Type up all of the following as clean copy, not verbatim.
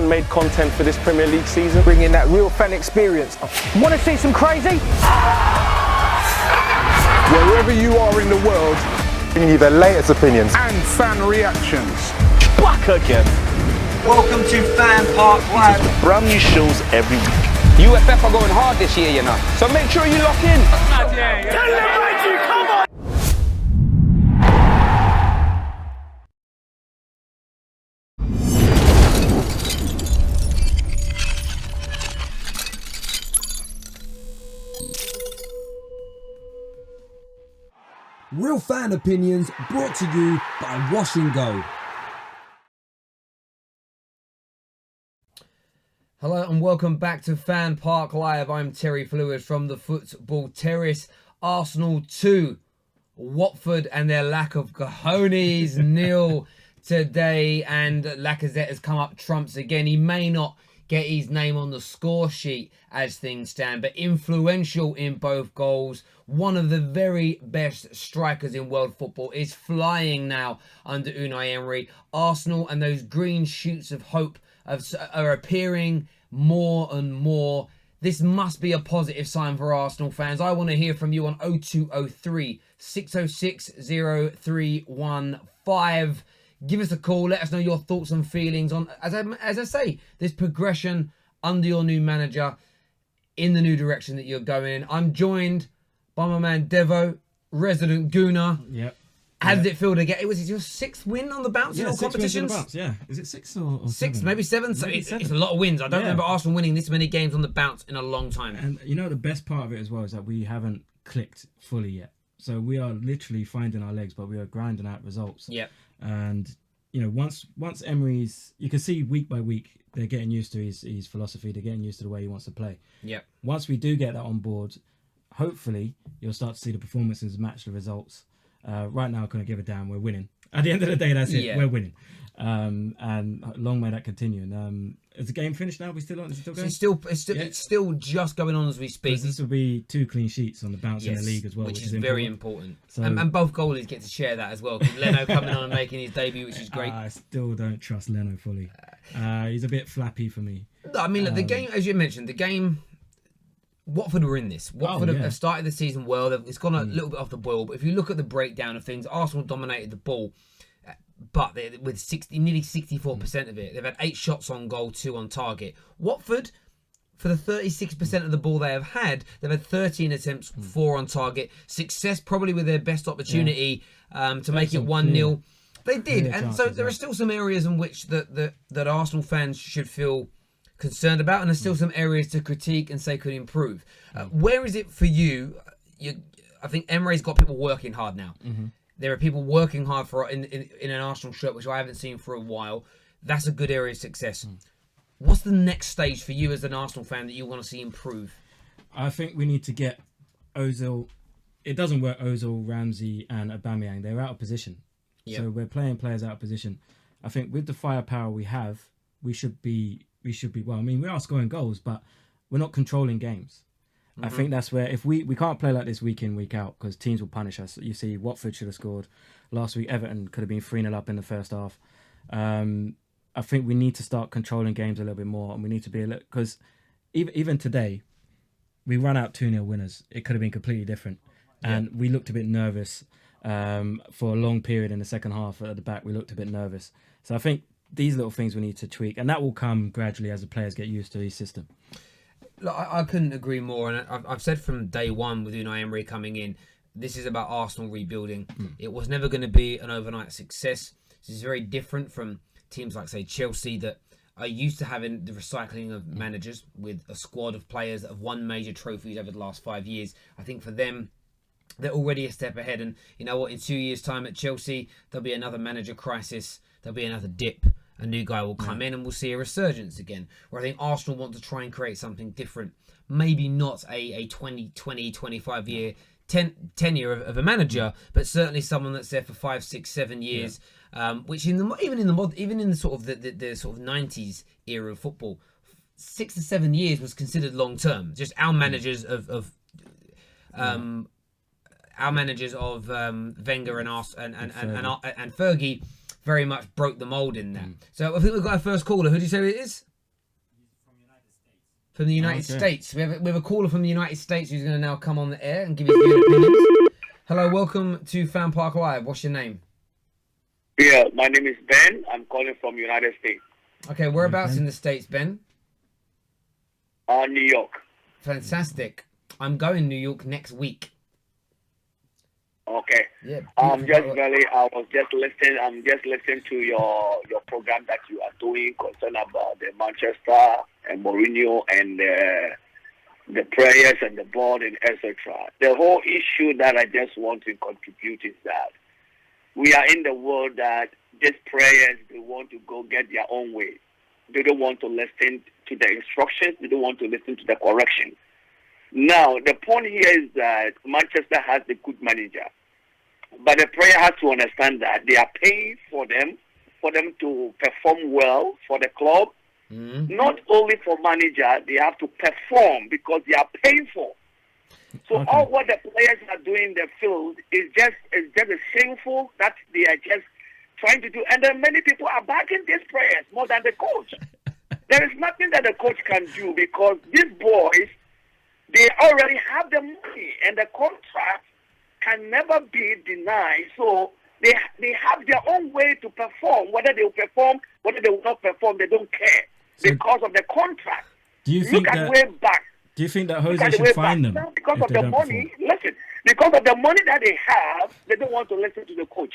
fan-made content for this Premier League season. Bringing that real fan experience. Want to see some crazy? Wherever you are in the world, bringing you the latest opinions and fan reactions. Back again. Welcome to FanPark Live. Brand new shows every week. UFF are going hard this year, you know. So make sure you lock in. Tell them, Reggie, come on! Real fan opinions brought to you by Wash and Go. Hello and welcome back to FanPark Live. I'm Terry Flewis from the Football Terrace. Arsenal 2, Watford and their lack of cojones 0 today, and Lacazette has come up trumps again. He may not get his name on the score sheet as things stand, but influential in both goals. One of the very best strikers in world football, is flying now under Unai Emery. Arsenal and those green shoots of hope are appearing more and more. This must be a positive sign for Arsenal fans. I want to hear from you on 0203 606 0315. Give us a call. Let us know your thoughts and feelings on, as I say, this progression under your new manager in the new direction that you're going in. I'm joined by my man Devo, resident Gooner. Yep. How did it feel to get? Was it your sixth win on the bounce in all competitions? Bounce, yeah. Is it six or six, seven? maybe seven? So it's a lot of wins. I don't remember Arsenal winning this many games on the bounce in a long time. And you know the best part of it as well is that we haven't clicked fully yet. So we are literally finding our legs, but we are grinding out results. Yep. And you know, once Emery's, you can see week by week they're getting used to his philosophy. They're getting used to the way he wants to play. Yep. Once we do get that on board, hopefully you'll start to see the performances match the results. Right now, I couldn't give a damn. We're winning. At the end of the day, that's it. Yeah. We're winning. And long may that continue. And is the game finished now? We still on? Is it still going? It's still just going on as we speak. This will be 2 clean sheets on the bounce in the league as well, which is very important. So, and both goalies get to share that as well. Leno coming on and making his debut, which is great. I still don't trust Leno fully. He's a bit flappy for me. I mean, look, the game, as you mentioned, Watford were in this. Watford have started the season well. It's gone a little bit off the boil, but if you look at the breakdown of things, Arsenal dominated the ball, but with nearly 64% of it. They've had 8 shots on goal, 2 on target. Watford, for the 36% of the ball they have had, they've had 13 attempts, 4 on target. Success probably with their best opportunity to make it 1-0. They did, and so there are still some areas in which that Arsenal fans should feel concerned about, and there's still some areas to critique and say could improve. Where is it for you? I think Emery's got people working hard now. Mm-hmm. There are people working hard in an Arsenal shirt, which I haven't seen for a while. That's a good area of success. What's the next stage for you as an Arsenal fan that you want to see improve? I think we need to get Ozil. It doesn't work. Ozil, Ramsey, and Aubameyang. They're out of position. Yep. So we're playing players out of position. I think with the firepower we have, we should be well. I mean, we are scoring goals, but we're not controlling games. Mm-hmm. I think that's where, if we can't play like this week in, week out, because teams will punish us. You see, Watford should have scored last week. Everton could have been 3-0 up in the first half. I think we need to start controlling games a little bit more, and we need to be because even today, we run out 2-0 winners. It could have been completely different, and we looked a bit nervous for a long period in the second half. At the back, we looked a bit nervous. So I think these little things we need to tweak, and that will come gradually as the players get used to his system. Look, I couldn't agree more, and I've said from day one with Unai Emery coming in, this is about Arsenal rebuilding. It was never going to be an overnight success. This is very different from teams like, say, Chelsea, that are used to having the recycling of managers with a squad of players that have won major trophies over the last 5 years. I think for them, they're already a step ahead, and you know what, in 2 years' time at Chelsea, there'll be another manager crisis, there'll be another dip. A new guy will come in and we'll see a resurgence again. Where I think Arsenal want to try and create something different. Maybe not a 25 year tenure of a manager, but certainly someone that's there for 5, 6, 7 years. Which even in the sort of the sort of 90s era of football, 6 to 7 years was considered long term. Just our managers of Wenger and Fergie very much broke the mould in that. So I think we've got our first caller. Who do you say it is? from the United States. We have a caller from the United States who's going to now come on the air and give his view and opinions. Hello, welcome to FanPark Live. What's your name? Yeah, my name is Ben. I'm calling from United States. Okay, whereabouts in the States, Ben? New York. Fantastic. I'm going New York next week. Okay. Yeah. I'm just listening to your program that you are doing concern about the Manchester and Mourinho and the players and the board and etc. The whole issue that I just want to contribute is that we are in the world that these players, they want to go get their own way. They don't want to listen to the instructions. They don't want to listen to the correction. Now, the point here is that Manchester has a good manager. But the player has to understand that they are paying for them to perform well for the club. Not only for manager, they have to perform because they are paying for. So all what the players are doing in the field is just shameful that they are just trying to do. And then many people are backing these players more than the coach. There is nothing that the coach can do because these boys, they already have the money and the contract can never be denied. So they have their own way to perform. Whether they will perform, whether they will not perform, they don't care because of the contract. Do you think Do you think that Jose should fine them because of the money? Listen, because of the money that they have, they don't want to listen to the coach.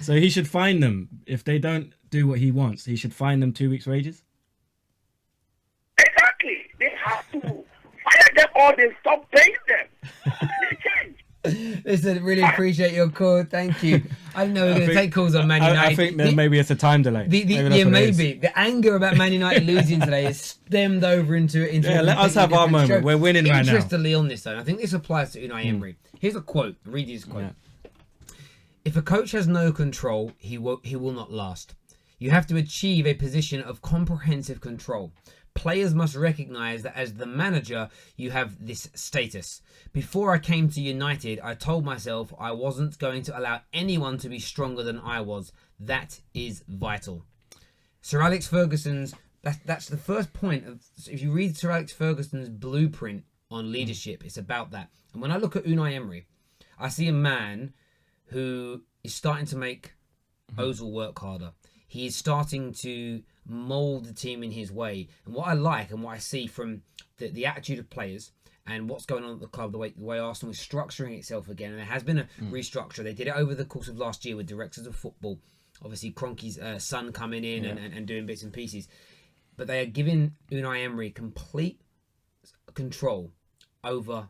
So he should fine them if they don't do what he wants. He should fine them 2 weeks' wages. Exactly. They have to fire them or they stop paying them. They change. Listen, really appreciate your call. Thank you. I didn't know we were going to take calls on Man United. I think that maybe it's a time delay. Maybe. The anger about Man United losing today is stemmed over into let us have our moment. We're winning right now. Interestingly on this, though, I think this applies to Unai Emery. Here's a quote. Read this quote. Yeah. If a coach has no control, he will not last. You have to achieve a position of comprehensive control. Players must recognise that as the manager, you have this status. Before I came to United, I told myself I wasn't going to allow anyone to be stronger than I was. That is vital. Sir Alex Ferguson's, that's the first point. If you read Sir Alex Ferguson's blueprint on leadership, it's about that. And when I look at Unai Emery, I see a man who is starting to make Ozil work harder. He is starting to mould the team in his way. And what I like and what I see from the attitude of players and what's going on at the club, the way Arsenal is structuring itself again, and there has been a restructure. They did it over the course of last year with directors of football. Obviously, Kroenke's son coming in and doing bits and pieces. But they are giving Unai Emery complete control over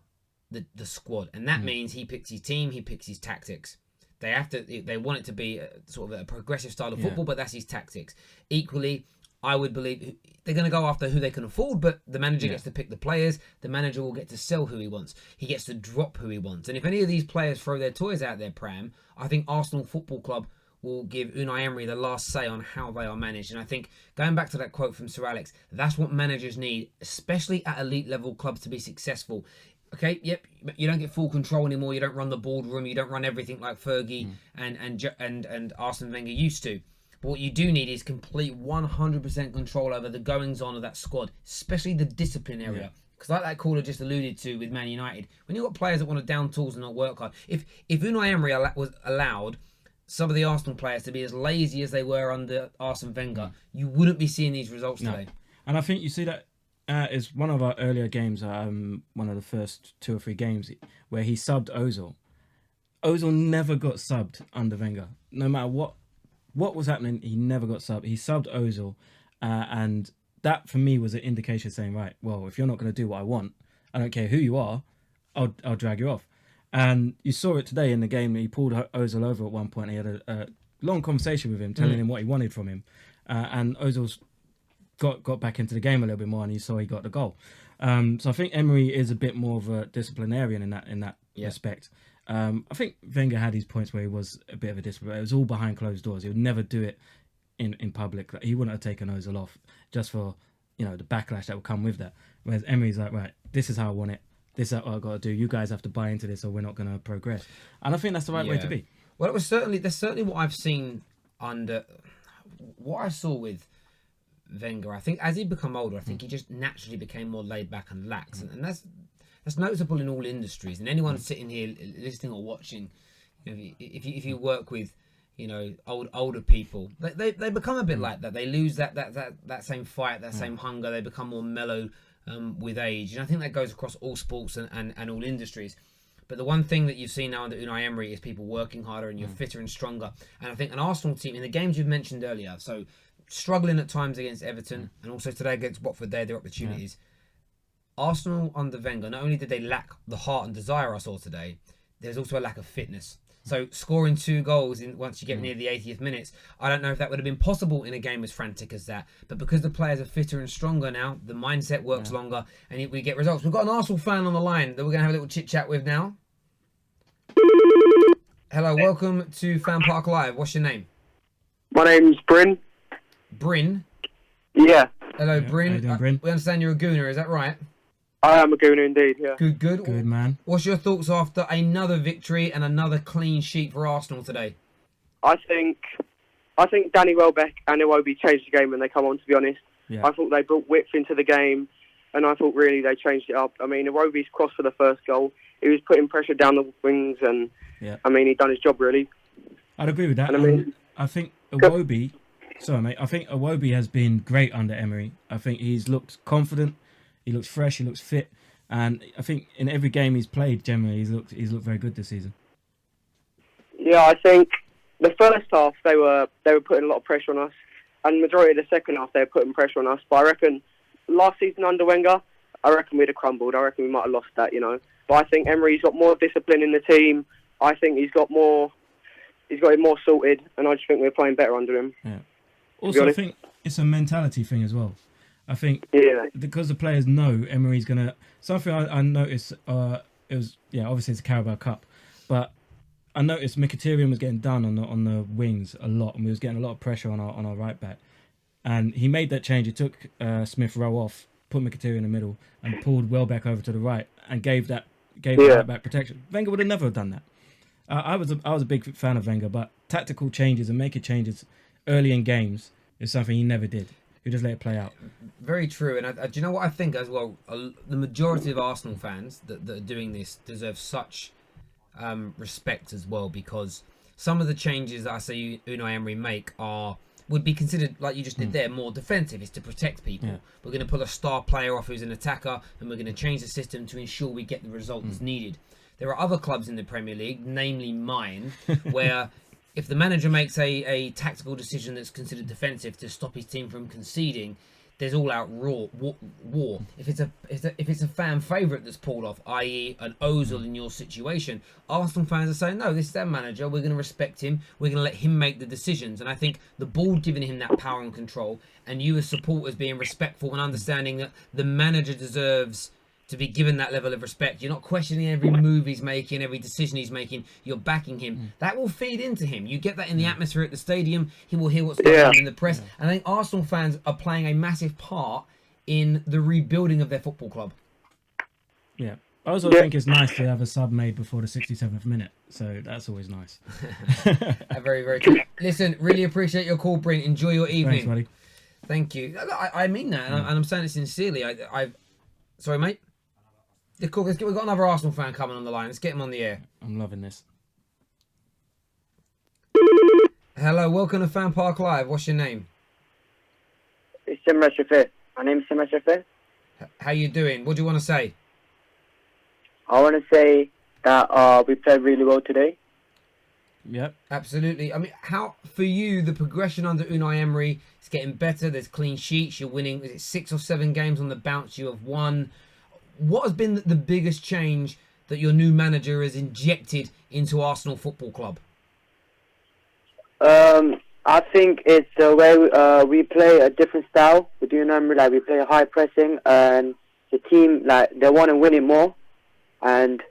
the squad. And that means he picks his team, he picks his tactics. They want it to be sort of a progressive style of football, but that's his tactics. Equally, I would believe they're going to go after who they can afford, but the manager gets to pick the players. The manager will get to sell who he wants. He gets to drop who he wants. And if any of these players throw their toys out there, Pram, I think Arsenal Football Club will give Unai Emery the last say on how they are managed. And I think, going back to that quote from Sir Alex, that's what managers need, especially at elite level clubs, to be successful. Okay, yep, you don't get full control anymore. You don't run the boardroom. You don't run everything like Fergie and Arsene Wenger used to. But what you do need is complete 100% control over the goings-on of that squad, especially the discipline area. Because like that caller just alluded to with Man United, when you've got players that want to down tools and not work hard, if Unai Emery was allowed some of the Arsenal players to be as lazy as they were under Arsene Wenger, you wouldn't be seeing these results today. And I think you see that is one of our earlier games, one of the first 2 or 3 games where he subbed Ozil. Ozil never got subbed under Wenger. No matter what was happening, he never got subbed. He subbed Ozil, and that for me was an indication saying, right, well, if you're not going to do what I want, I don't care who you are, I'll drag you off. And you saw it today in the game. He pulled Ozil over at one point. He had a long conversation with him, telling him what he wanted from him, and Ozil's got back into the game a little bit more, and you saw he got the goal. So I think Emery is a bit more of a disciplinarian in that respect. I think Wenger had his points where he was a bit of a disciplinarian. It was all behind closed doors. He would never do it in public. He wouldn't have taken Ozil off just for the backlash that would come with that. Whereas Emery's like, right, this is how I want it. This is what I've got to do. You guys have to buy into this, or we're not going to progress. And I think that's the right way to be. Well, that's certainly what I've seen under what I saw with Wenger. I think as he become older, I think he just naturally became more laid back and lax, and that's noticeable in all industries. And anyone sitting here listening or watching, if you work with, older people, they become a bit like that. They lose that same fight, that same hunger. They become more mellow with age, and I think that goes across all sports and all industries. But the one thing that you've seen now under Unai Emery is people working harder and you're fitter and stronger. And I think an Arsenal team, in the games you've mentioned earlier, so struggling at times against Everton and also today against Watford, they had their opportunities. Arsenal under Wenger, not only did they lack the heart and desire I saw today, there's also a lack of fitness. So scoring 2 goals once you get near the 80th minutes, I don't know if that would have been possible in a game as frantic as that. But because the players are fitter and stronger now, the mindset works longer, and we get results. We've got an Arsenal fan on the line that we're going to have a little chit-chat with now. Hello, welcome to FanPark Live. What's your name? My name's Bryn. Bryn? Yeah. Hello, Bryn. How you doing, Bryn? We understand you're a Gooner, is that right? I am a Gooner indeed, yeah. Good. Good, man. What's your thoughts after another victory and another clean sheet for Arsenal today? I think Danny Welbeck and Iwobi changed the game when they come on, to be honest. Yeah. I thought they brought width into the game, and I thought really they changed it up. I mean, Iwobi's cross for the first goal. He was putting pressure down the wings, and I mean, he'd done his job, really. I'd agree with that. And I think Iwobi... Sorry, mate. I think Iwobi has been great under Emery. I think he's looked confident. He looks fresh. He looks fit. And I think in every game he's played, generally, he's looked very good this season. Yeah, I think the first half they were putting a lot of pressure on us, and the majority of the second half they were putting pressure on us. But I reckon last season under Wenger, I reckon we'd have crumbled. I reckon we might have lost that, But I think Emery's got more discipline in the team. I think he's got it more sorted, and I just think we're playing better under him. Yeah. Also, I think it's a mentality thing as well. I think because the players know Emery's gonna. Something I noticed. It was obviously it's a Carabao Cup, but I noticed Mkhitaryan was getting done on the wings a lot, and we was getting a lot of pressure on our right back. And he made that change. He took Smith Rowe off, put Mkhitaryan in the middle, and pulled Welbeck over to the right, and gave the right back protection. Wenger would have never done that. I was a big fan of Wenger, but tactical changes and making changes early in games is something he never did. He just let it play out. Very true. And do you know what I think as well? The majority of Arsenal fans that are doing this deserve such respect as well, because some of the changes that I see Unai Emery make would be considered, like you just did there, more defensive. It's to protect people. Yeah. We're going to pull a star player off who's an attacker, and we're going to change the system to ensure we get the results needed. There are other clubs in the Premier League, namely mine, where if the manager makes a tactical decision that's considered defensive to stop his team from conceding, there's all-out war. If it's a fan favourite that's pulled off, i.e. an Ozil in your situation, Arsenal fans are saying, no, this is their manager, we're going to respect him, we're going to let him make the decisions. And I think the board giving him that power and control, and you as supporters being respectful and understanding that the manager deserves to be given that level of respect. You're not questioning every move he's making, every decision he's making. You're backing him. That will feed into him. You get that in the atmosphere at the stadium. He will hear what's going on in the press. And I think Arsenal fans are playing a massive part in the rebuilding of their football club. Yeah. I also think it's nice to have a sub made before the 67th minute. So that's always nice. Very, very true. Listen, really appreciate your call, Brent. Enjoy your evening. Thanks, buddy. Thank you. I mean that, and I'm saying it sincerely. Sorry, mate. Yeah, cool. We've got another Arsenal fan coming on the line. Let's get him on the air. I'm loving this. Hello, welcome to FanPark Live. What's your name? It's Simra Shafir. My name's Simra Shafir. How you doing? What do you want to say? I want to say that we played really well today. Yep. Absolutely. I mean, how, for you, the progression under Unai Emery is getting better. There's clean sheets. You're winning, is it 6 or 7 games on the bounce you have won? What has been the biggest change that your new manager has injected into Arsenal Football Club? I think it's the way we play a different style. We do like we play high pressing, and the team they want to win it more, and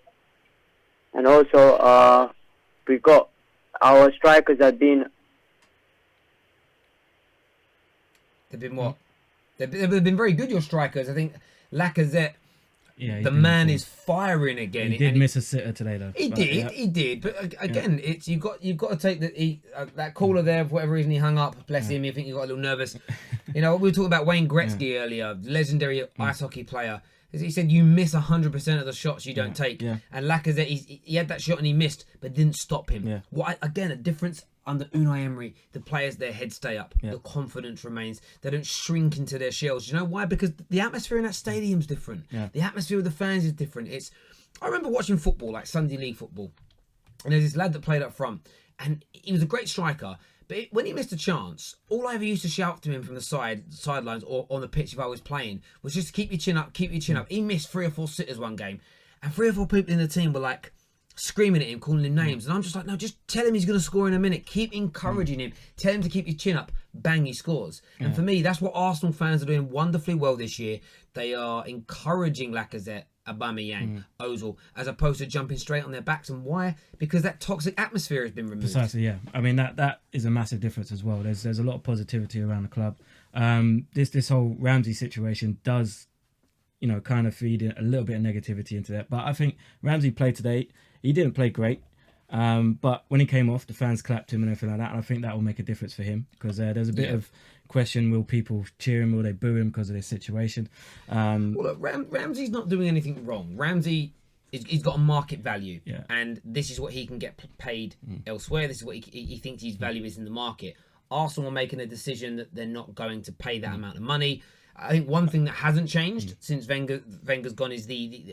also we got our strikers have been. They've been what? They've been very good. Your strikers, I think. Lacazette Yeah, the man is firing again. He did miss a sitter today, though. He did. But again, it's you've got to take that caller there for whatever reason he hung up. Bless him. I think he got a little nervous. We were talking about Wayne Gretzky earlier, legendary ice hockey player. He said you miss 100% of the shots you don't take. Yeah. And Lacazette, he had that shot and he missed, but didn't stop him. Yeah. Again, a difference under Unai Emery. The players, their heads stay up. Yeah. The confidence remains. They don't shrink into their shells. You know why? Because the atmosphere in that stadium's different. Yeah. The atmosphere with the fans is different. I remember watching football, like Sunday League football, and there's this lad that played up front, and he was a great striker. But when he missed a chance, all I ever used to shout to him from the sidelines or on the pitch if I was playing was just keep your chin up, keep your chin up. He missed 3 or 4 sitters one game, and 3 or 4 people in the team were like screaming at him, calling him names. And I'm just like, no, just tell him he's going to score in a minute. Keep encouraging him. Tell him to keep his chin up. Bang, he scores. And for me, that's what Arsenal fans are doing wonderfully well this year. They are encouraging Lacazette, Aubameyang, Ozil, as opposed to jumping straight on their backs. And why? Because that toxic atmosphere has been removed. Precisely, yeah. I mean, that is a massive difference as well. There's a lot of positivity around the club. This whole Ramsey situation does, kind of feed a little bit of negativity into that. But I think Ramsey played today. He didn't play great. But when he came off, the fans clapped him and everything like that. And I think that will make a difference for him because there's a bit of question: will people cheer him? Will they boo him because of this situation? Well, look, Ramsey's not doing anything wrong. Ramsey, he's got a market value, and this is what he can get paid elsewhere. This is what he thinks his value is in the market. Arsenal are making a decision that they're not going to pay that amount of money. I think one thing that hasn't changed since Wenger's gone is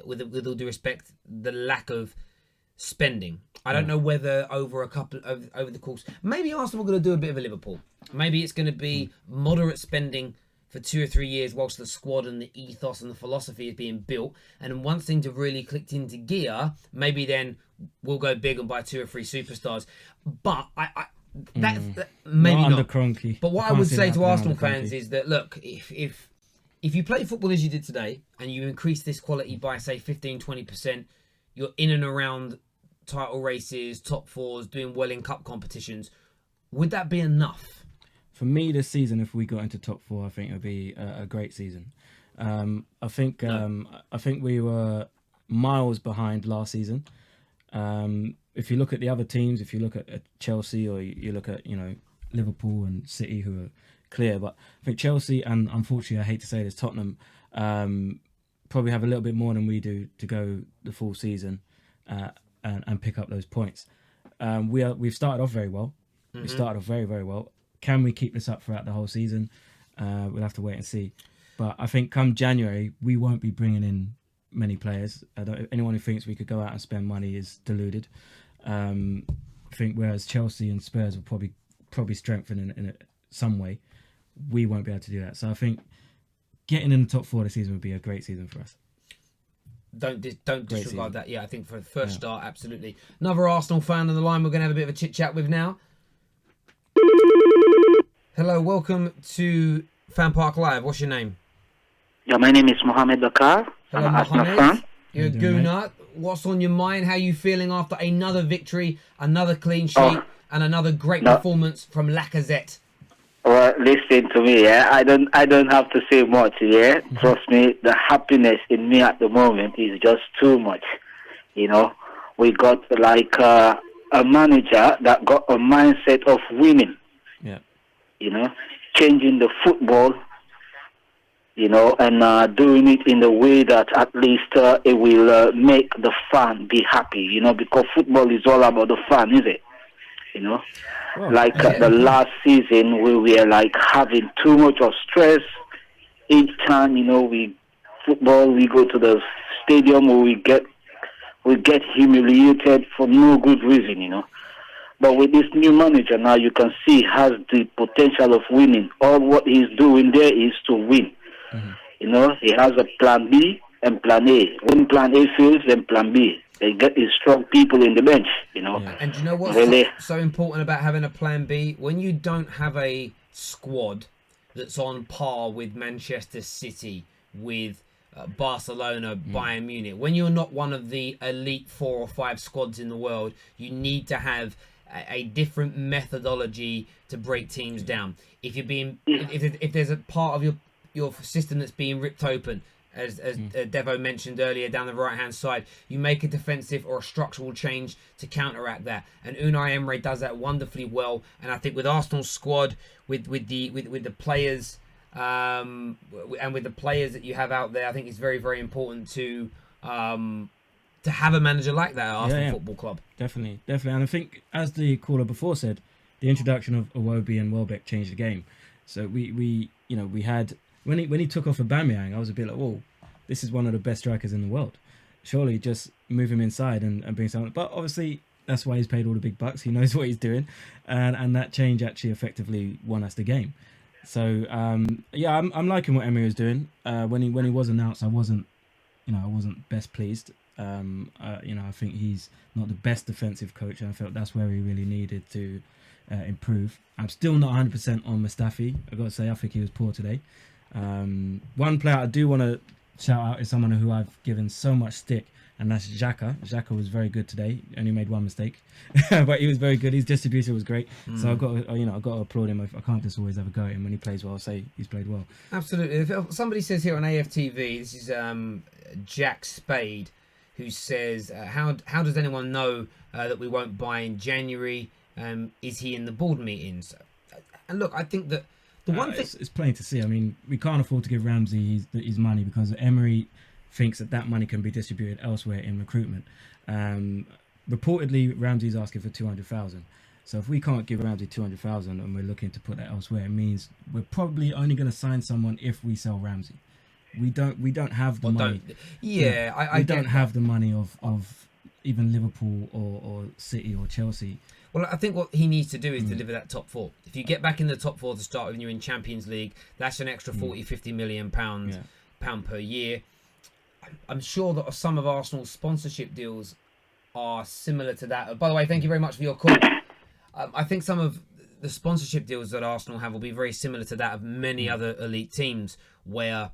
with all due respect, the lack of spending. I don't know whether over the course, maybe Arsenal are going to do a bit of a Liverpool. Maybe it's going to be moderate spending for 2 or 3 years whilst the squad and the ethos and the philosophy is being built. And once things have really clicked into gear, maybe then we'll go big and buy 2 or 3 superstars. But that's maybe not. Under Kroenke. But what I would say to Arsenal fans is that, look, if you play football as you did today and you increase this quality by, say, 15-20%, you're in and around title races, top 4s, doing well in cup competitions. Would that be enough? For me, this season, if we got into top 4, I think it would be a great season. I think we were miles behind last season. If you look at the other teams, if you look at Chelsea or you look at Liverpool and City, who are clear, but I think Chelsea and, unfortunately, I hate to say this, Tottenham probably have a little bit more than we do to go the full season and pick up those points. We've started off very well. We started off very, very well. Can we keep this up throughout the whole season? We'll have to wait and see. But I think come January, we won't be bringing in many players. Anyone who thinks we could go out and spend money is deluded. I think whereas Chelsea and Spurs will probably strengthen in some way, we won't be able to do that. So I think getting in the top 4 this season would be a great season for us. Don't disregard that. Yeah, I think for the first start, absolutely. Another Arsenal fan on the line we're going to have a bit of a chit-chat with now. Hello, welcome to FanPark Live. What's your name? Yeah, my name is Mohamed Bakar. Hello, Mohamed. You're a gooner. What's on your mind? How are you feeling after another victory, another clean sheet, and another great performance from Lacazette? Well, listen to me, I don't have to say much, Trust me, the happiness in me at the moment is just too much. We got like a manager that got a mindset of winning. Yeah. Changing the football, and doing it in the way that at least it will make the fan be happy, because football is all about the fan, is it? The last season we were like having too much of stress. Each time, we go to the stadium where we get humiliated for no good reason, But with this new manager now, you can see he has the potential of winning. All what he's doing there is to win. He has a plan B and plan A. When plan A fails, then plan B. They get these strong people in the bench, And you know what's so important about having a plan B? When you don't have a squad that's on par with Manchester City, with Barcelona, Bayern Munich, when you're not one of the elite 4 or 5 squads in the world, you need to have a different methodology to break teams down. If there's a part of your system that's being ripped open, as Devo mentioned earlier, down the right-hand side. You make a defensive or a structural change to counteract that. And Unai Emery does that wonderfully well. And I think with Arsenal's squad, with the players, and with the players that you have out there, I think it's very, very important to have a manager like that at Arsenal Football Club. Definitely. And I think, as the caller before said, the introduction of Iwobi and Welbeck changed the game. So we had when he took off Aubameyang, I was a bit like, whoa, this is one of the best strikers in the world. Surely just move him inside and bring someone. But obviously that's why he's paid all the big bucks. He knows what he's doing, and that change actually effectively won us the game. So I'm liking what Emery was doing. When he was announced, I wasn't best pleased. I think he's not the best defensive coach, and I felt that's where he really needed to improve. I'm still not 100% on Mustafi. I've got to say, I think he was poor today. One player I do want to shout out is someone who I've given so much stick, and that's Xhaka. Xhaka was very good today. Only made one mistake, but he was very good. His distribution was great. So I've got to applaud him. I can't just always have a go at him when he plays well. I'll say he's played well. Absolutely. If somebody says here on AFTV, this is Jack Spade, who says, how does anyone know that we won't buy in January? Is he in the board meetings? And look, I think that the one thing... It's plain to see. I mean, we can't afford to give Ramsey his money because Emery thinks that money can be distributed elsewhere in recruitment. Reportedly, Ramsey's asking for 200,000. So if we can't give Ramsey 200,000 and we're looking to put that elsewhere, it means we're probably only going to sign someone if we sell Ramsey. We don't have the money. I don't have the money of even Liverpool or City or Chelsea. Well, I think what he needs to do is deliver that top four. If you get back in the top four to start with and you're in Champions League, that's an extra 40-50 million pound per year. I'm sure that some of Arsenal's sponsorship deals are similar to that. By the way, thank you very much for your call. I think some of the sponsorship deals that Arsenal have will be very similar to that of many other elite teams, where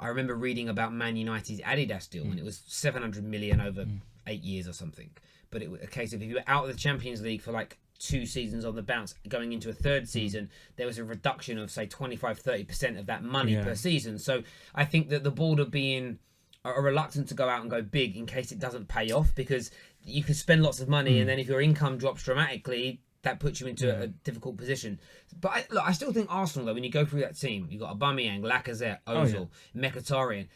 I remember reading about Man United's Adidas deal, and it was 700 million over 8 years or something. But it was a case of if you were out of the Champions League for like 2 seasons on the bounce, going into a third season, there was a reduction of, say, 25-30% of that money per season. So I think that the board are reluctant to go out and go big in case it doesn't pay off, because you can spend lots of money and then if your income drops dramatically, that puts you into a difficult position. But I still think Arsenal, though, when you go through that team, you've got Aubameyang, Lacazette, Ozil, Mkhitaryan,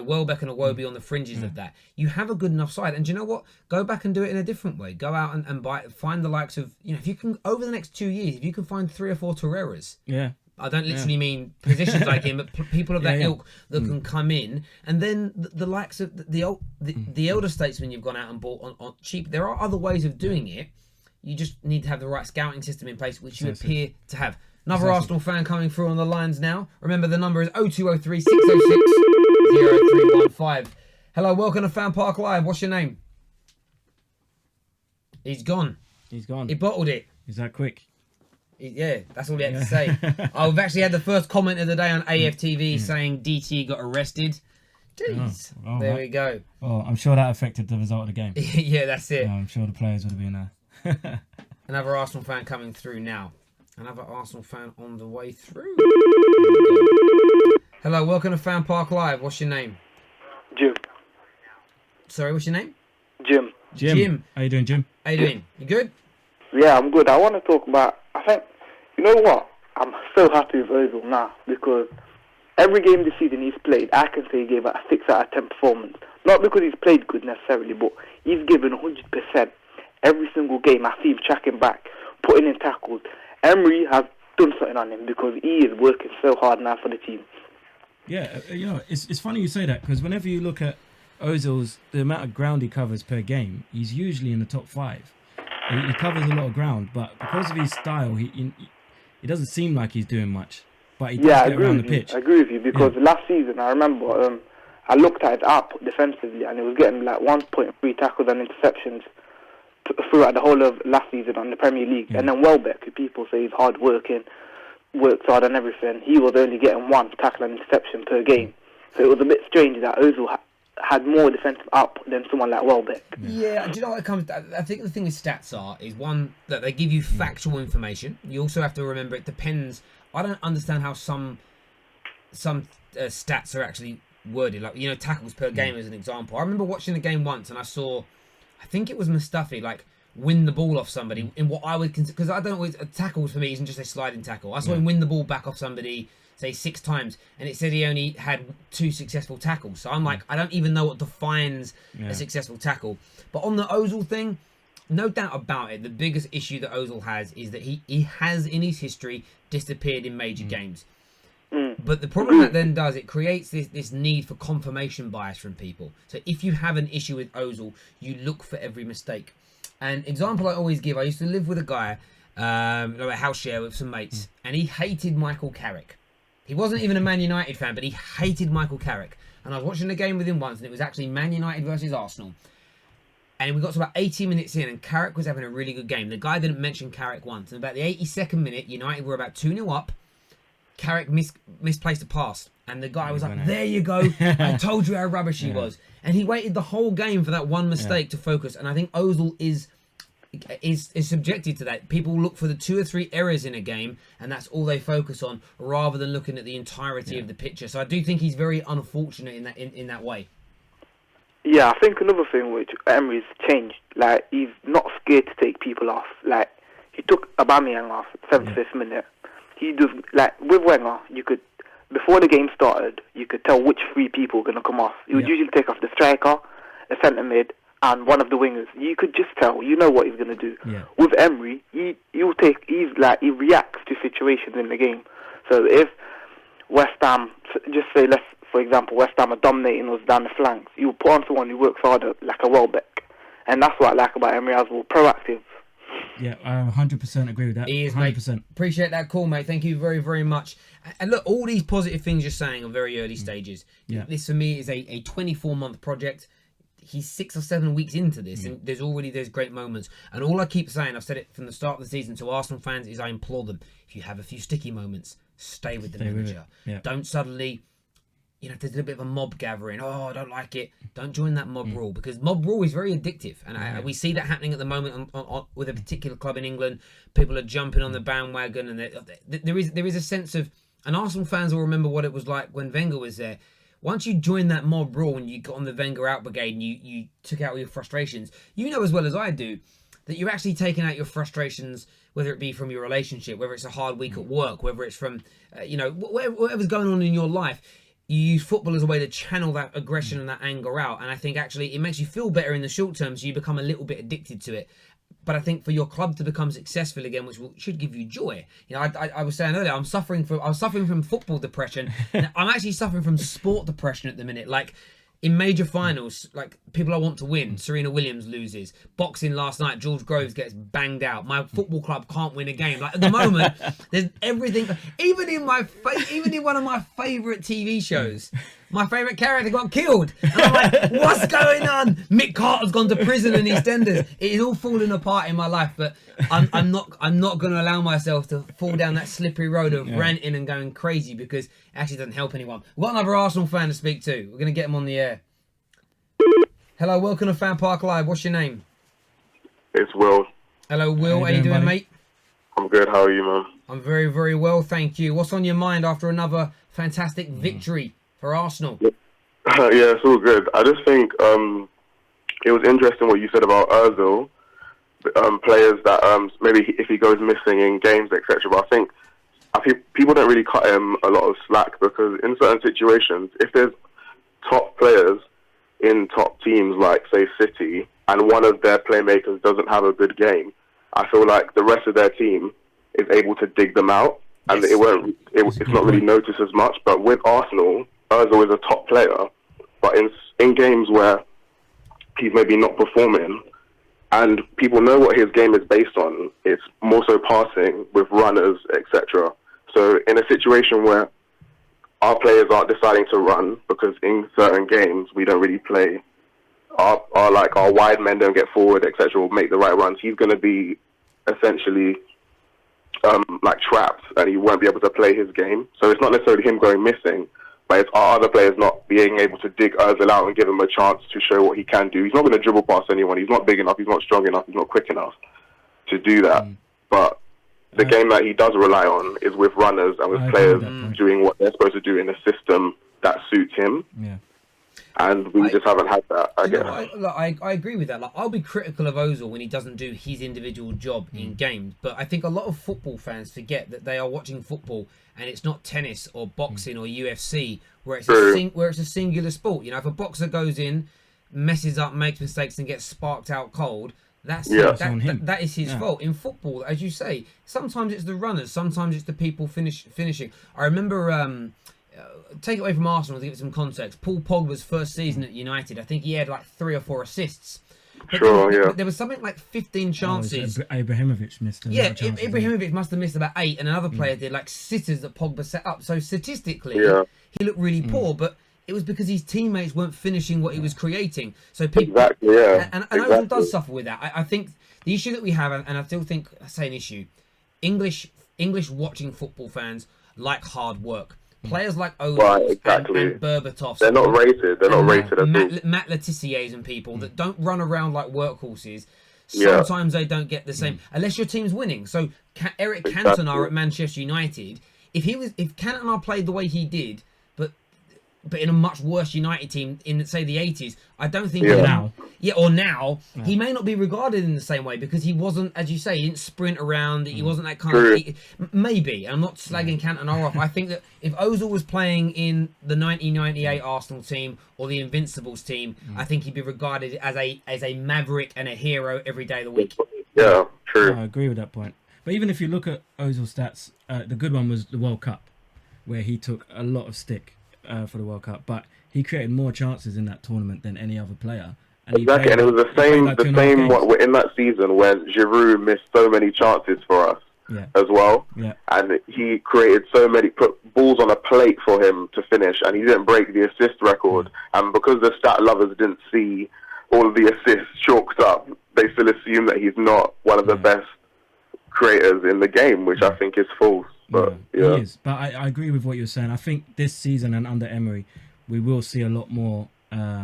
Welbeck and Iwobi on the fringes of that. You have a good enough side, and do you know what? Go back and do it in a different way. Go out and find the likes of, if you can, over the next 2 years, if you can find 3 or 4 Torreiras. I don't literally mean positions like him, but people of that ilk that can come in, and then the likes of the elder statesmen you've gone out and bought on cheap. There are other ways of doing it. You just need to have the right scouting system in place, which you appear to have. Another Arsenal fan coming through on the lines now. Remember, the number is 0203 606 0315. Hello, welcome to FanPark Live. What's your name? He's gone. He's gone. He bottled it. Is that quick? Yeah, that's all he had to say. I've actually had the first comment of the day on AFTV saying DT got arrested. Jeez. There we go. Oh, I'm sure that affected the result of the game. Yeah, that's it. I'm sure the players would have been there. Another Arsenal fan coming through now. Another Arsenal fan on the way through. Hello, welcome to FanPark Live. What's your name? Jim. Sorry, what's your name? Jim. Jim. How you doing, Jim? How you doing? You good? Yeah, I'm good. I want to talk about, I think, you know what? I'm so happy with Ozil now, because every game this season he's played, I can say he gave a 6 out of 10 performance. Not because he's played good necessarily, but he's given 100% every single game. I see him tracking back, putting in tackles. Emery has done something on him because he is working so hard now for the team. Yeah, it's funny you say that, because whenever you look at Ozil's, the amount of ground he covers per game, he's usually in the top 5. He covers a lot of ground, but because of his style, he doesn't seem like he's doing much. But he does get around the pitch. I agree with you, because last season, I remember, I looked at it up defensively, and it was getting like 1.3 tackles and interceptions throughout the whole of last season on the Premier League. And then Welbeck, who people say is hard working, works hard and everything, he was only getting 1 tackle and interception per game. So it was a bit strange that Ozil had more defensive up than someone like Welbeck. Yeah, do you know what it comes? I think the thing with stats is one that they give you factual information. You also have to remember it depends. I don't understand how some stats are actually worded, like, you know, tackles per game as an example. I remember watching a game once and I saw, I think it was Mustafi, like, win the ball off somebody in what I would consider, because I don't always, a tackle for me isn't just a sliding tackle. I saw him win the ball back off somebody, say 6 times, and it said he only had 2 successful tackles. So I'm like, I don't even know what defines a successful tackle. But on the Ozil thing, no doubt about it, the biggest issue that Ozil has is that he has in his history disappeared in major games. But the problem that then does, it creates this need for confirmation bias from people. So if you have an issue with Ozil, you look for every mistake. And example I always give, I used to live with a guy, a house share with some mates, and he hated Michael Carrick. He wasn't even a Man United fan, but he hated Michael Carrick. And I was watching a game with him once, and it was actually Man United versus Arsenal. And we got to about 80 minutes in, and Carrick was having a really good game. The guy didn't mention Carrick once. And about the 82nd minute, United were about 2-0 up. Carrick misplaced a pass. And the guy was like, there you go. I told you how rubbish he was. And he waited the whole game for that one mistake to focus. And I think Ozil is subjected to that. People look for the 2 or 3 errors in a game, and that's all they focus on, rather than looking at the entirety of the picture. So I do think he's very unfortunate in that way. Yeah, I think another thing which Emery's changed, like, he's not scared to take people off. Like, he took Aubameyang off 75th minute. He does, like, with Wenger, you could, before the game started, you could tell which 3 people were going to come off. He would usually take off the striker, the centre mid, and one of the wingers. You could just tell, you know what he's going to do. With Emery, he reacts to situations in the game. So if West Ham, just say, for example, West Ham are dominating us down the flanks, you put on someone who works harder, like a Welbeck. And that's what I like about Emery as well, proactive. Yeah, I 100% agree with that. He is, 100%. Mate. Appreciate that call, mate. Thank you very, very much. And look, all these positive things you're saying are very early stages. This, for me, is a 24-month project. He's 6 or 7 weeks into this, and there's great moments. And all I keep saying, I've said it from the start of the season to Arsenal fans, is I implore them, if you have a few sticky moments, stay with the manager. Don't suddenly, you know, if there's a little bit of a mob gathering, I don't like it, don't join that mob rule, because mob rule is very addictive. And we see that happening at the moment with a particular club in England. People are jumping on the bandwagon, and there is a sense of, and Arsenal fans will remember what it was like when Wenger was there. Once you joined that mob rule and you got on the Wenger out brigade and you took out all your frustrations, you know as well as I do that you're actually taking out your frustrations, whether it be from your relationship, whether it's a hard week at work, whether it's from, whatever's going on in your life. You use football as a way to channel that aggression and that anger out. And I think actually it makes you feel better in the short term, so you become a little bit addicted to it. But I think for your club to become successful again, which should give you joy. You know, I was saying earlier, I was suffering from football depression. I'm actually suffering from sport depression at the minute. Like, in major finals, like, people I want to win, Serena Williams loses. Boxing last night, George Groves gets banged out. My football club can't win a game. Like, at the moment, there's everything. Even in one of my favourite TV shows, my favourite character got killed. And I'm like, what's going on? Mick Carter's gone to prison in EastEnders. It is all falling apart in my life, but I'm not going to allow myself to fall down that slippery road of ranting and going crazy, because it actually doesn't help anyone. We've got another Arsenal fan to speak to. We're going to get him on the air. Hello, welcome to FanPark Live. What's your name? It's Will. Hello, Will. How you doing, mate? I'm good. How are you, man? I'm very, very well, thank you. What's on your mind after another fantastic victory for Arsenal? Yeah, it's all good. I just think it was interesting what you said about Ozil, players that maybe if he goes missing in games, etc. But I think people don't really cut him a lot of slack, because in certain situations, if there's top players in top teams like, say, City, and one of their playmakers doesn't have a good game, I feel like the rest of their team is able to dig them out, and it's not really noticed as much. But with Arsenal, Ozil is a top player, but in games where he's maybe not performing, and people know what his game is based on, it's more so passing with runners, etc. So in a situation where our players aren't deciding to run, because in certain games we don't really play, our wide men don't get forward, etc., or make the right runs, he's going to be essentially trapped, and he won't be able to play his game. So it's not necessarily him going missing, but it's our other players not being able to dig Ozil out and give him a chance to show what he can do. He's not going to dribble past anyone. He's not big enough. He's not strong enough. He's not quick enough to do that. But the game that he does rely on is with runners and with players doing what they're supposed to do in a system that suits him. Yeah. And we just haven't had that, I guess. I agree with that. Like, I'll be critical of Ozil when he doesn't do his individual job in games, but I think a lot of football fans forget that they are watching football and it's not tennis or boxing or UFC where it's a singular sport. You know, if a boxer goes in, messes up, makes mistakes, and gets sparked out cold, that is his fault. In football, as you say, sometimes it's the runners, sometimes it's the people finishing. I remember. Take it away from Arsenal to give it some context. Paul Pogba's first season at United, I think he had like 3 or 4 assists. But there was something like 15 chances. Ibrahimovic missed a lot of chances. Ibrahimovic must have missed about 8, and another player did, like sitters that Pogba set up. So statistically, he looked really poor, but it was because his teammates weren't finishing what he was creating. So people, and Ozil does suffer with that. I think the issue that we have, and I still think I say an issue, English watching football fans like hard work. Players like Ozil and Berbatov. They're not rated. They're not rated at all. Matt Letizier's and people that don't run around like workhorses. Sometimes they don't get the same, unless your team's winning. So Eric Cantona at Manchester United, if Cantona played the way he did, but in a much worse United team in, say, the 80s, I don't think he may not be regarded in the same way because he wasn't, as you say, he didn't sprint around. He wasn't that kind of... Maybe. I'm not slagging Cantona off. I think that if Ozil was playing in the 1998 Arsenal team or the Invincibles team, I think he'd be regarded as a maverick and a hero every day of the week. Yeah, true. I agree with that point. But even if you look at Ozil's stats, the good one was the World Cup, where he took a lot of stick for the World Cup, but he created more chances in that tournament than any other player. And exactly, and it was the same in that season when Giroud missed so many chances for us as well. Yeah. And he created so many, put balls on a plate for him to finish, and he didn't break the assist record. And because the stat lovers didn't see all of the assists chalked up, they still assume that he's not one of the best creators in the game, which I think is false. But he is. But I agree with what you're saying. I think this season and under Emery, we will see a lot more, a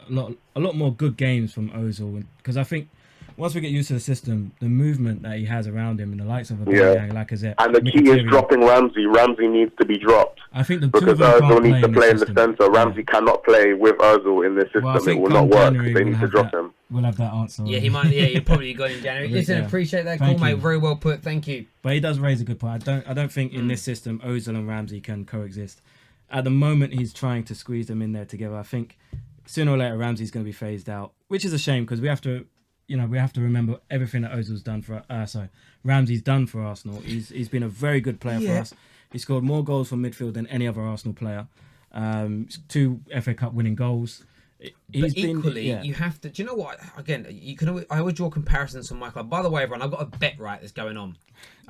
lot more good games from Ozil, because I think once we get used to the system, the movement that he has around him and the likes of Aubameyang, Lacazette, and the key is dropping Ramsey. Ramsey needs to be dropped. I think because Ozil needs to play in the centre. Ramsey cannot play with Ozil in this system. Well, it will not work. They need to drop him. We'll have that answer. Yeah, he might. Yeah, you'll probably go in January. Listen, appreciate that call, mate. Very well put. Thank you. But he does raise a good point. I don't think in this system Ozil and Ramsey can coexist. At the moment, he's trying to squeeze them in there together. I think sooner or later Ramsey's going to be phased out, which is a shame because we have to remember everything that Ozil's done for Ramsey's done for Arsenal. He's been a very good player for us. He scored more goals from midfield than any other Arsenal player. 2 FA Cup winning goals. But equally, you have to. Do you know what? Again, I always draw comparisons from my club. By the way, everyone, I've got a bet that's going on.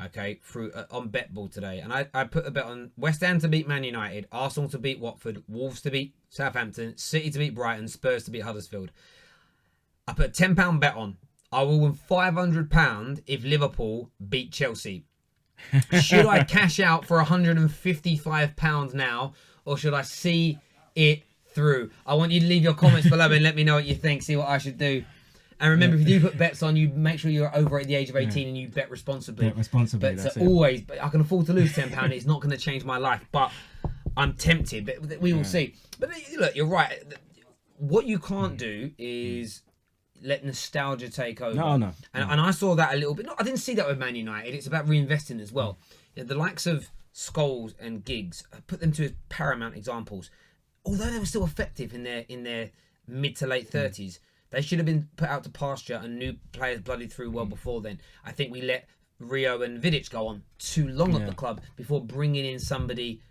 Okay, through on BetBall today, and I put a bet on West Ham to beat Man United, Arsenal to beat Watford, Wolves to beat Southampton, City to beat Brighton, Spurs to beat Huddersfield. I put a £10 bet on. I will win £500 if Liverpool beat Chelsea. Should I cash out for £155 now, or should I see it through? I want you to leave your comments below and let me know what you think. See what I should do. And remember, if you do put bets on, you make sure you're over at the age of 18 and you bet responsibly. Bet responsibly. But always, but I can afford to lose £10. It's not going to change my life, but I'm tempted. But we will see. But look, you're right. What you can't do is let nostalgia take over. No. And I saw that a little bit. No, I didn't see that with Man United. It's about reinvesting as well. The likes of Scholes and Giggs, I put them to as paramount examples. Although they were still effective in their mid to late 30s, they should have been put out to pasture and new players blooded through well before then. I think we let Rio and Vidic go on too long at the club before bringing in somebody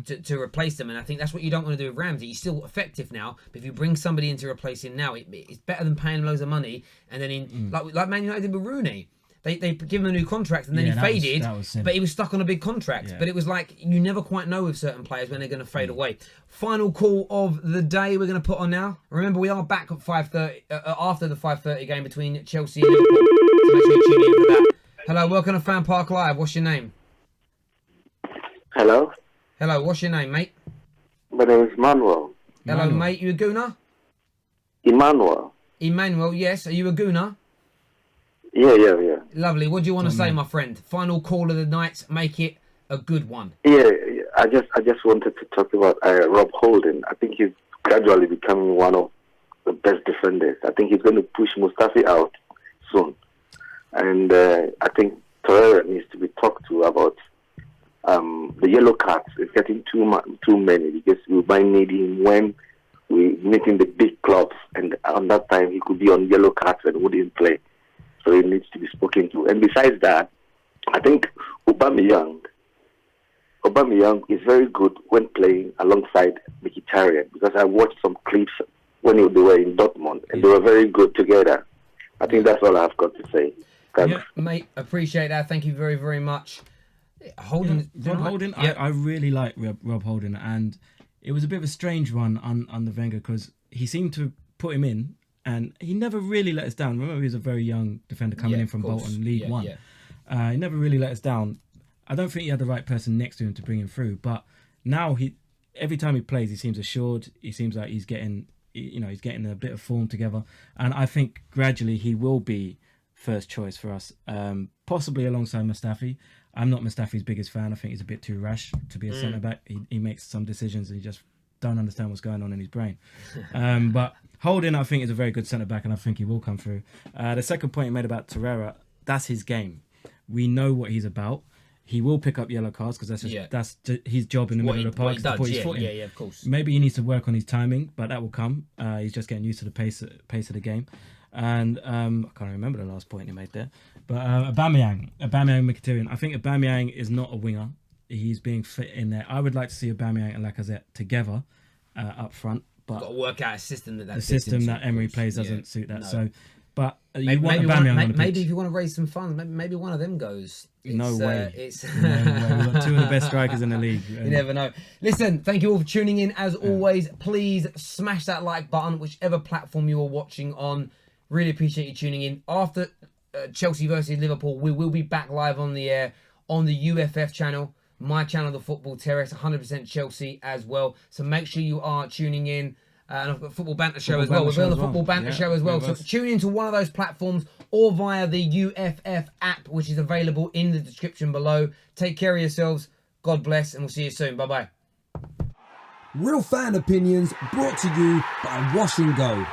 to replace them. And I think that's what you don't want to do with Ramsey. He's still effective now, but if you bring somebody in to replace him now, it's better than paying loads of money. And then like Man United did with Rooney. They give him a new contract and then he faded, but he was stuck on a big contract. But it was like, you never quite know with certain players when they're going to fade away. Final call of the day we're going to put on now. Remember, we are back at 5:30 after the 5:30 game between Chelsea and Liverpool. So make sure you tune in for that. Hello, welcome to FanPark Live. What's your name? Hello? Hello, what's your name, mate? My name is Manuel. Hello, mate. You a gooner? Emmanuel. Emmanuel, yes. Are you a gooner? Yeah. Lovely. What do you want to say, my friend? Final call of the night. Make it a good one. Yeah, I just wanted to talk about Rob Holding. I think he's gradually becoming one of the best defenders. I think he's going to push Mustafi out soon. And I think Torreira needs to be talked to about the yellow cards. It's getting too many because we might need him when we meeting the big clubs, and on that time he could be on yellow cards and wouldn't play. So he needs to be spoken to. And besides that, I think Aubameyang is very good when playing alongside Mkhitaryan, because I watched some clips when they were in Dortmund, and they were very good together. I think that's all I've got to say. Thanks. Yeah, mate, appreciate that. Thank you very, very much. Holding, Rob Holding, I really like Rob Holding, and it was a bit of a strange one on the Wenger, because he seemed to put him in, and he never really let us down. Remember, he was a very young defender coming in from Bolton, League One. Yeah. He never really let us down. I don't think he had the right person next to him to bring him through, but now every time he plays, he seems assured. He seems like he's getting a bit of form together, and I think gradually he will be first choice for us, possibly alongside Mustafi. I'm not Mustafi's biggest fan. I think he's a bit too rash to be a centre back. He makes some decisions and he just don't understand what's going on in his brain. But Holding, I think, is a very good centre back, and I think he will come through. The second point you made about Torreira, that's his game. We know what he's about. He will pick up yellow cards because that's his job in the middle of the park, to put his foot in. Yeah, of course. Maybe he needs to work on his timing, but that will come. He's just getting used to the pace of the game. And I can't remember the last point he made there. But Aubameyang, Mkhitaryan. I think Aubameyang is not a winger. He's being fit in there. I would like to see Aubameyang and Lacazette together up front. But got to work out a system the system that Emery plays doesn't suit that. No. So, but maybe if you want to raise some funds, maybe one of them goes. No way. We've got two of the best strikers in the league. You never know. Listen, thank you all for tuning in. As always, please smash that like button, whichever platform you are watching on. Really appreciate you tuning in. After Chelsea versus Liverpool, we will be back live on the air on the UFF channel, my channel, the Football Terrace, 100% Chelsea as well. So make sure you are tuning in. And I've got Football Banter Show as well. We're on the Football Banter Show as well. So tune into one of those platforms or via the UFF app, which is available in the description below. Take care of yourselves. God bless, and we'll see you soon. Bye-bye. Real Fan Opinions brought to you by Wash and Go.